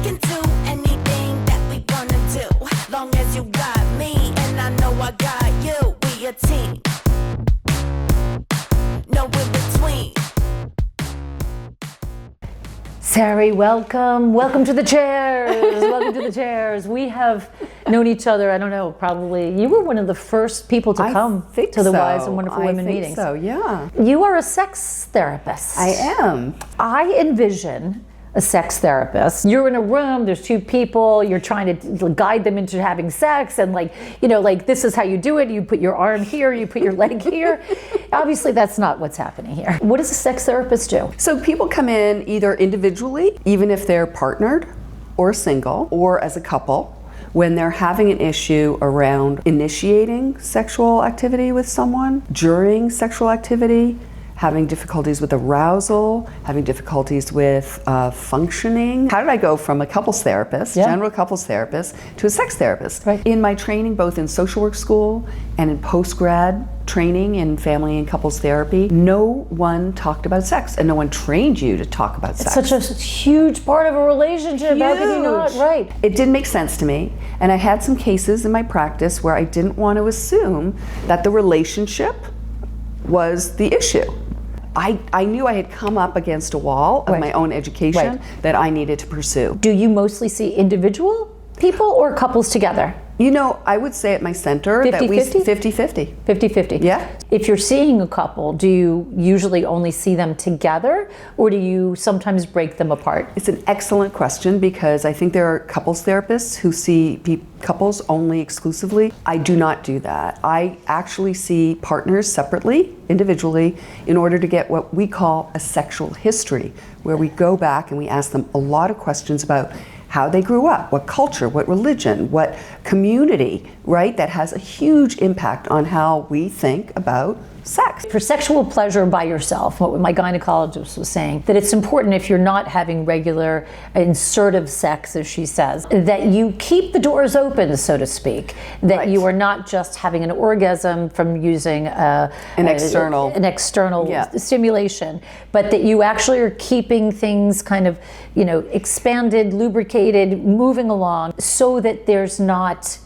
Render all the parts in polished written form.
can do anything that we wanna do. Long as you got me and I know I got you. We a team. No in between. Sari, welcome. Welcome to the chairs. Welcome to the chairs. We have known each other, I don't know, probably, you were one of the first people to come to the Wise and Wonderful Women meetings. So, yeah. You are a sex therapist. I am. I envision a sex therapist. You're in a room, there's two people, you're trying to guide them into having sex, and this is how you do it. You put your arm here, you put your leg here. Obviously, that's not what's happening here. What does a sex therapist do? So people come in either individually, even if they're partnered or single, or as a couple, when they're having an issue around initiating sexual activity with someone, during sexual activity, having difficulties with arousal, having difficulties with functioning. How did I go from a couples therapist, general couples therapist, to a sex therapist? Right. In my training, both in social work school and in post-grad training in family and couples therapy, no one talked about sex, and no one trained you to talk about sex. It's such a huge part of a relationship. Huge. How could you not? Right. It didn't make sense to me, and I had some cases in my practice where I didn't want to assume that the relationship was the issue. I knew I had come up against a wall of my own education that I needed to pursue. Do you mostly see individual people or couples together? You know, I would say at my center 50-50? that we 50-50. 50-50. Yeah. If you're seeing a couple, do you usually only see them together, or do you sometimes break them apart? It's an excellent question, because I think there are couples therapists who see couples only exclusively. I do not do that. I actually see partners separately, individually, in order to get what we call a sexual history, where we go back and we ask them a lot of questions about how they grew up, what culture, what religion, what community, right? That has a huge impact on how we think about sex. For sexual pleasure by yourself, what my gynecologist was saying, that it's important, if you're not having regular insertive sex, as she says, that you keep the doors open, so to speak, that you are not just having an orgasm from using an external stimulation, but that you actually are keeping things kind of, expanded, lubricated, moving along, so that there's not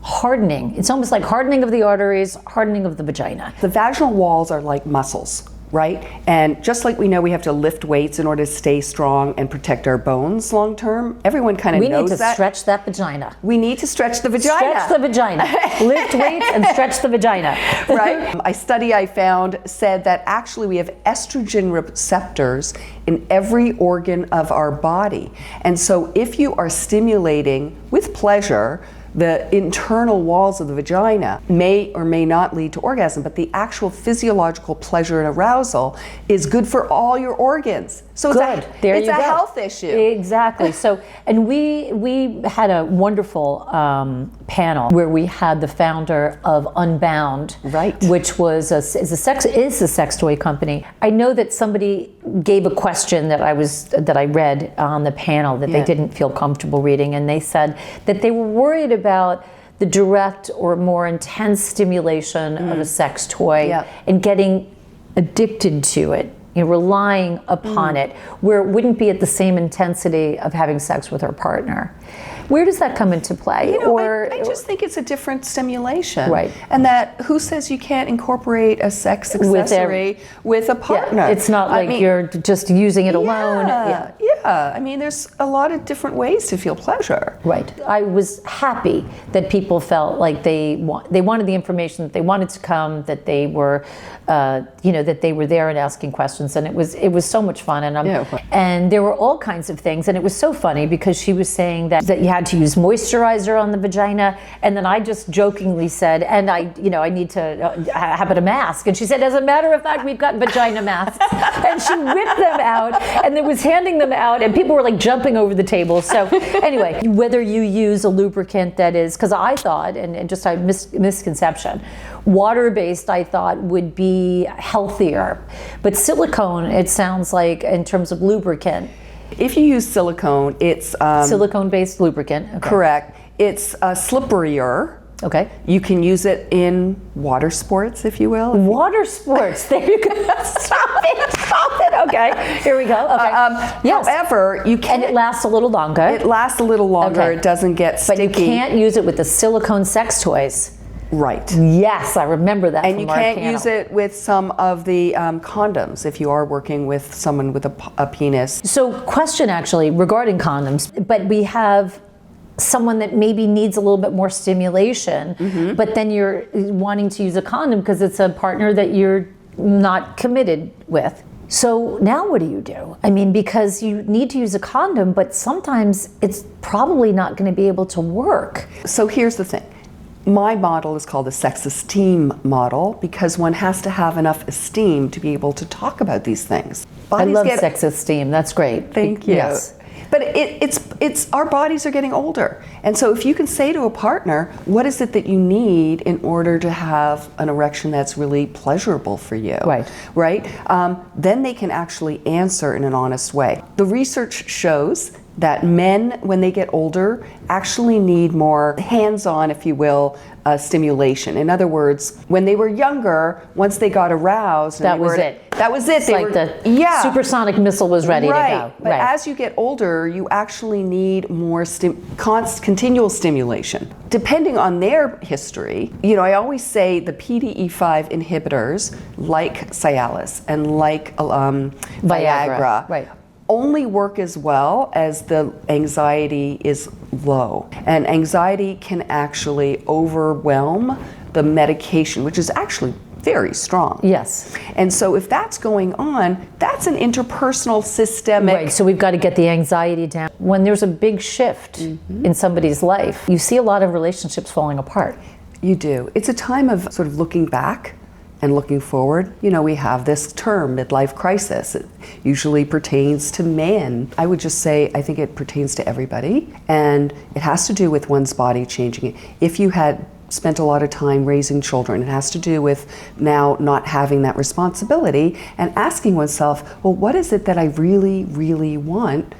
hardening. It's almost like hardening of the arteries, hardening of the vagina. The vaginal walls are like muscles, right? And just like we know we have to lift weights in order to stay strong and protect our bones long term, everyone kind of knows that. We need to stretch that vagina. We need to stretch the vagina. Stretch the vagina. Lift weights and stretch the vagina. Right? A study I found said that actually we have estrogen receptors in every organ of our body. And so if you are stimulating with pleasure, the internal walls of the vagina may or may not lead to orgasm, but the actual physiological pleasure and arousal is good for all your organs. So it's a health issue. Exactly. So, and we had a wonderful panel where we had the founder of Unbound, which was is a sex toy company. I know that somebody gave a question that I read on the panel that they didn't feel comfortable reading, and they said that they were worried about the direct or more intense stimulation of a sex toy and getting addicted to it, relying upon it, where it wouldn't be at the same intensity of having sex with her partner. Where does that come into play? I just think it's a different stimulation. Right. And that, who says you can't incorporate a sex accessory with a partner? Yeah, it's not like you're just using it alone. Yeah. I mean, there's a lot of different ways to feel pleasure. Right. I was happy that people felt like they wanted the information, that they wanted to come, that they were, that they were there and asking questions, and it was so much fun. And there were all kinds of things, and it was so funny because she was saying that you had to use moisturizer on the vagina, and then I just jokingly said, and I need to have a mask, and she said, as a matter of fact, we've got vagina masks, and she whipped them out and then was handing them out, and people were like jumping over the table. So anyway, whether you use a lubricant that is, because I thought, and just a misconception, water-based I thought would be healthier, but silicone, it sounds like, in terms of lubricant. If you use silicone, it's silicone-based lubricant. Okay. Correct. It's slipperier. Okay. You can use it in water sports, if you will. Water sports. There you go. Stop it. Stop it. Okay. Here we go. Okay. Yes. However, you can. And it lasts a little longer. It lasts a little longer. Okay. It doesn't get sticky. But you can't use it with the silicone sex toys. Right. Yes, I remember that. And from you our can't panel. use it with some of the condoms if you are working with someone with a penis. So, question actually regarding condoms, but we have someone that maybe needs a little bit more stimulation, but then you're wanting to use a condom because it's a partner that you're not committed with. So now what do? I mean, because you need to use a condom, but sometimes it's probably not going to be able to work. So here's the thing. My model is called the sex esteem model because one has to have enough esteem to be able to talk about these things. I love sex esteem. That's great. Thank you. Yes. But it's our bodies are getting older. And so if you can say to a partner, what is it that you need in order to have an erection that's really pleasurable for you? Right? Then they can actually answer in an honest way. The research shows that men, when they get older, actually need more hands-on, if you will, stimulation. In other words, when they were younger, once they got aroused, that was it. That was it. It's like the supersonic missile was ready to go. But as you get older, you actually need more continual stimulation. Depending on their history, I always say the PDE5 inhibitors, like Cialis and like Viagra, only work as well as the anxiety is low. And anxiety can actually overwhelm the medication, which is actually very strong. Yes. And so if that's going on, that's an interpersonal systemic. Right, so we've got to get the anxiety down. When there's a big shift in somebody's life, you see a lot of relationships falling apart. You do. It's a time of sort of looking back and looking forward. We have this term, midlife crisis. It usually pertains to men. I would just say, I think it pertains to everybody. And it has to do with one's body changing. If you had spent a lot of time raising children, it has to do with now not having that responsibility and asking oneself, well, what is it that I really, really want?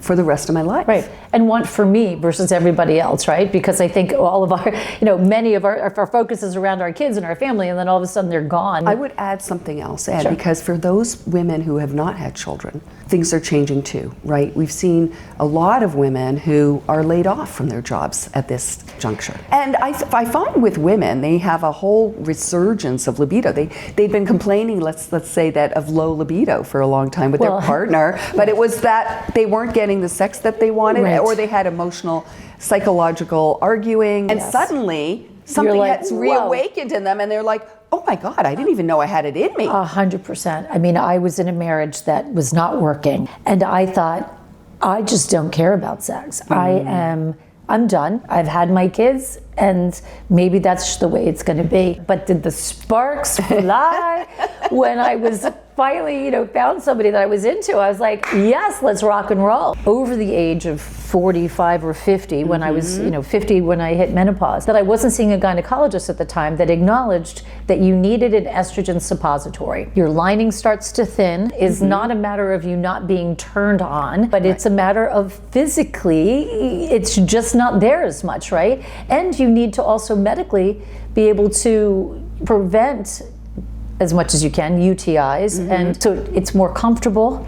For the rest of my life. Right. And want for me versus everybody else, right? Because I think all of our, many of our focus is around our kids and our family, and then all of a sudden they're gone. I would add something else, Ed, because for those women who have not had children, things are changing too, right? We've seen a lot of women who are laid off from their jobs at this juncture. And I find with women, they have a whole resurgence of libido. They've been complaining, let's say that, of low libido for a long time with their partner, but it was that they weren't getting the sex that they wanted, or they had emotional, psychological arguing, and suddenly something has reawakened in them, and they're like, oh my God, I didn't even know I had it in me. 100%. I mean, I was in a marriage that was not working, and I thought, I just don't care about sex. I'm done. I've had my kids, and maybe that's just the way it's going to be. But did the sparks fly when I was finally, found somebody that I was into? I was like, yes, let's rock and roll. Over the age of 45 or 50, when I was, 50 when I hit menopause, that I wasn't seeing a gynecologist at the time that acknowledged that you needed an estrogen suppository. Your lining starts to thin. Is not a matter of you not being turned on, but it's a matter of physically, it's just not there as much, right? And you need to also medically be able to prevent as much as you can UTIs, and so it's more comfortable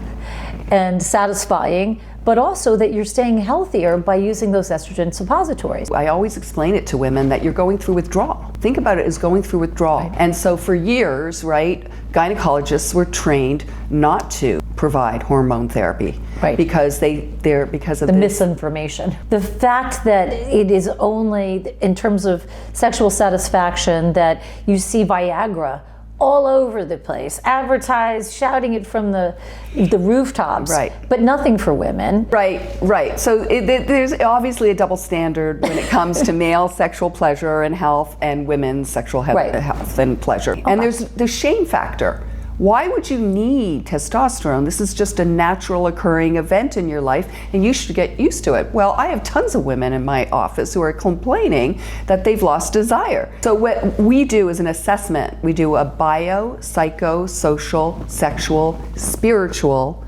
and satisfying, but also that you're staying healthier by using those estrogen suppositories. I always explain it to women that you're going through withdrawal. Think about it as going through withdrawal. And so for years, gynecologists were trained not to provide hormone therapy, because because of the misinformation. The fact that it is only in terms of sexual satisfaction that you see Viagra all over the place, advertised, shouting it from the rooftops, but nothing for women. Right. So there's obviously a double standard when it comes to male sexual pleasure and health and women's sexual health and pleasure. And there's the shame factor. Why would you need testosterone? This is just a natural occurring event in your life, and you should get used to it. Well, I have tons of women in my office who are complaining that they've lost desire. So what we do is an assessment. We do a bio, psycho, social, sexual, spiritual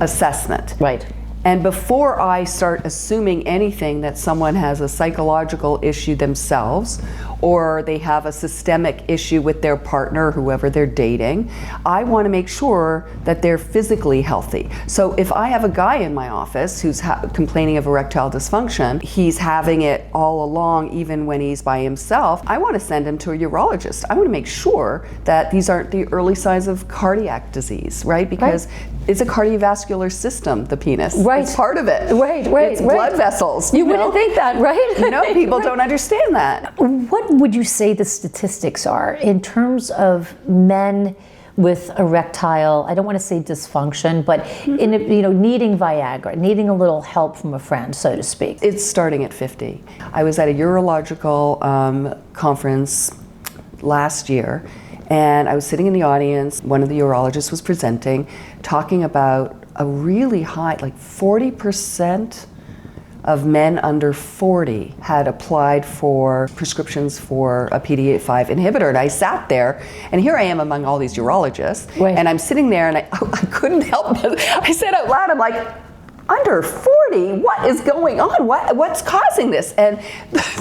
assessment. And before I start assuming anything that someone has a psychological issue themselves, or they have a systemic issue with their partner, whoever they're dating, I want to make sure that they're physically healthy. So if I have a guy in my office who's complaining of erectile dysfunction, he's having it all along, even when he's by himself, I want to send him to a urologist. I want to make sure that these aren't the early signs of cardiac disease, right? Because it's a cardiovascular system, the penis. Right. It's part of it. Right. It's blood vessels. You wouldn't think that, right? People don't understand that. What would you say the statistics are in terms of men with erectile, I don't want to say dysfunction, but in needing Viagra, needing a little help from a friend, so to speak? It's starting at 50. I was at a urological conference last year, and I was sitting in the audience. One of the urologists was presenting, talking about a really high, like 40% of men under 40 had applied for prescriptions for a PDE5 inhibitor. And I sat there, and here I am among all these urologists, and I'm sitting there, and I couldn't help but, I said out loud, I'm like, under 40, what is going on? What's causing this? And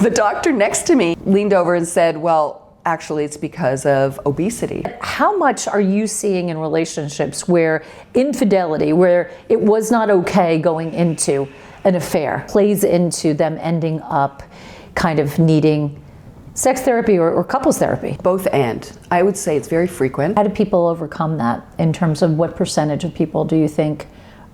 the doctor next to me leaned over and said, well, actually, it's because of obesity. How much are you seeing in relationships where infidelity, where it was not okay going into an affair, plays into them ending up kind of needing sex therapy or couples therapy? Both and. I would say it's very frequent. How do people overcome that in terms of what percentage of people do you think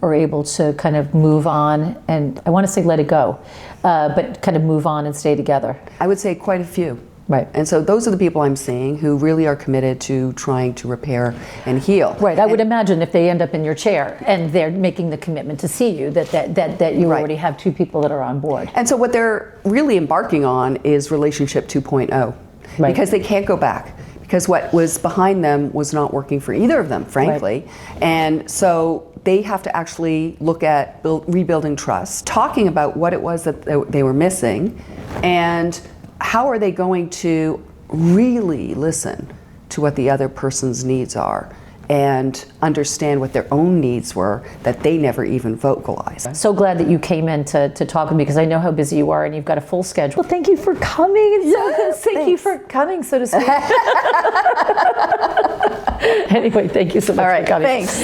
are able to kind of move on, and I want to say let it go, but kind of move on and stay together? I would say quite a few. Right. And so those are the people I'm seeing who really are committed to trying to repair and heal. Right. I would imagine if they end up in your chair and they're making the commitment to see you, that you already have two people that are on board. And so what they're really embarking on is relationship 2.0, because they can't go back. Because what was behind them was not working for either of them, frankly. Right. And so they have to actually look at rebuilding trust, talking about what it was that they were missing, and how are they going to really listen to what the other person's needs are and understand what their own needs were that they never even vocalized. So glad that you came in to talk with me, because I know how busy you are and you've got a full schedule. Well, thank you for coming. Thank you for coming, so to speak. Anyway, thank you so much for coming. Thanks.